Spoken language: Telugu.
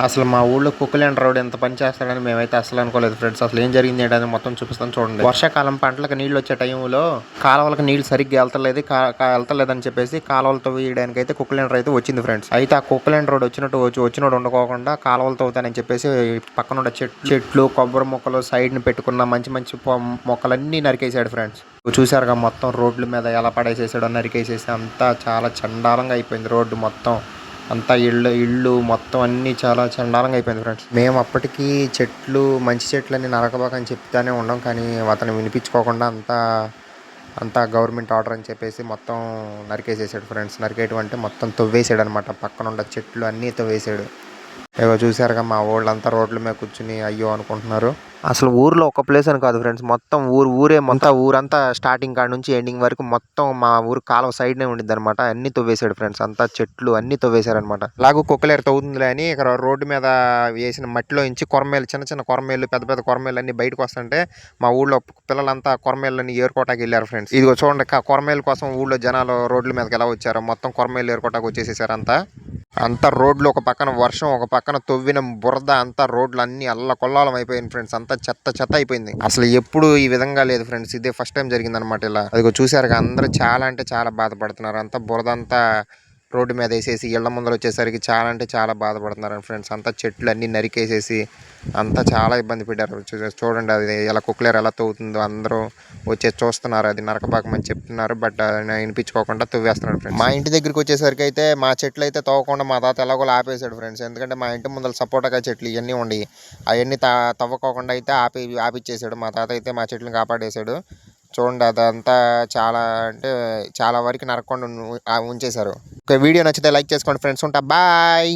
అసలు మా ఊళ్ళో కుక్కలేని రోడ్ ఎంత పని చేస్తాడని మేమైతే అసలు అనుకోలేదు ఫ్రెండ్స్. అసలు ఏం జరిగింది ఏంటని మొత్తం చూపిస్తాను చూడండి. వర్షాకాలం పంటలకు నీళ్ళు వచ్చే టైంలో కాలువలకు నీళ్ళు సరిగ్గా వెళ్తలేదని చెప్పేసి కాలువలతో వేయడానికి అయితే కుక్కలేని అయితే వచ్చింది ఫ్రెండ్స్. అయితే ఆ కుక్కలేని రోడ్ వచ్చినోడు ఉండకోకుండా కాలువలు తవ్వుతానని చెప్పేసి పక్కన ఉన్న చెట్లు కొబ్బరి మొక్కలు సైడ్ ని పెట్టుకున్న మంచి మంచి మొక్కలన్నీ నరికేసాడు ఫ్రెండ్స్. చూసారుగా మొత్తం రోడ్ల మీద ఎలా పడేసేసాడో నరికేసేసి అంతా చాలా చండాలంగా అయిపోయింది రోడ్డు మొత్తం. అంతా ఇళ్ళు మొత్తం అన్నీ చాలా చండాలంగా అయిపోయింది ఫ్రెండ్స్. మేము అప్పటికి మంచి చెట్లని నరకబాకని చెప్తానే ఉన్నాం, కానీ అతను వినిపించుకోకుండా అంతా గవర్నమెంట్ ఆర్డర్ అని చెప్పేసి మొత్తం నరికేసేసాడు ఫ్రెండ్స్. నరికేయడం అంటే మొత్తం తవ్వేసాడు అనమాట. పక్కన ఉన్న చెట్లు అన్నీ తవ్వేసాడు. ఏవో చూసారుగా మా వాళ్ళంతా రోడ్ల మీద కూర్చుని అయ్యో అనుకుంటున్నారు. అసలు ఊర్లో ఒక ప్లేస్ అని కాదు ఫ్రెండ్స్, మొత్తం ఊరంతా స్టార్టింగ్ కాడ నుంచి ఎండింగ్ వరకు మొత్తం మా ఊరు కాలువ సైడ్నే ఉండిద్ది అనమాట. అన్ని తవ్వేశాడు ఫ్రెండ్స్. అంతా చెట్లు అన్ని తవ్వేశారనమాట. లాగు కుక్కలేరు తవ్వుతుందిలే అని ఇక్కడ రోడ్డు మీద వేసిన మట్టిలో నుంచి చిన్న చిన్న కొరమేలు పెద్ద పెద్ద కొరమేలు అన్ని బయటకు వస్తుంటే మా ఊళ్ళో పిల్లలంతా కొరమేళ్ళని ఏరుకోటాకి వెళ్ళారు ఫ్రెండ్స్. ఇదిగో చూడండి, కొరమేల కోసం ఊళ్ళో జనాలు రోడ్ల మీదకి ఎలా వచ్చారో మొత్తం కొరమేలు ఏరుకోటాకి వచ్చేసేసారు అంతా రోడ్లు ఒక పక్కన వర్షం ఒక పక్కన తవ్విన బురద అంతా రోడ్లు అన్ని అల్లకొల్లాలం అయిపోయింది ఫ్రెండ్స్. అంతా చెత్త అయిపోయింది. అసలు ఎప్పుడు ఈ విధంగా లేదు ఫ్రెండ్స్. ఇదే ఫస్ట్ టైం జరిగింది అనమాట ఇలా. అదిగో చూసారుగా అందరూ చాలా అంటే చాలా బాధపడుతున్నారు. అంతా బురద అంతా రోడ్డు మీద వేసేసి ఇళ్ల ముందర వచ్చేసరికి చాలా అంటే చాలా బాధపడుతున్నారు ఫ్రెండ్స్. అంతా చెట్లు అన్నీ నరికేసేసి అంతా చాలా ఇబ్బంది పెట్టారు. చూడండి అది ఎలా కుక్కలేరు ఎలా తవ్వుతుందో అందరూ వచ్చేసి చూస్తున్నారు. అది నరకబాకమని చెప్తున్నారు, బట్ వినిపించుకోకుండా తవ్వేస్తున్నాడు ఫ్రెండ్స్. మా ఇంటి దగ్గరికి వచ్చేసరికి అయితే మా చెట్లు అయితే తవ్వకుండా మా తాత ఎలాగో ఆపేశాడు ఫ్రెండ్స్. ఎందుకంటే మా ఇంటి ముందర సపోటాకాయ చెట్లు ఇవన్నీ ఉండి అవన్నీ తవ్వకోకుండా అయితే ఆపిచ్చేసాడు మా తాత. అయితే మా చెట్లను కాపాడేశాడు. చూడండి అదంతా చాలా అంటే చాలా వరకు నరకకుండా ఉంచేశారు. ఒక వీడియో నచ్చితే లైక్ చేసుకోండి ఫ్రెండ్స్. ఉంటా, బాయ్.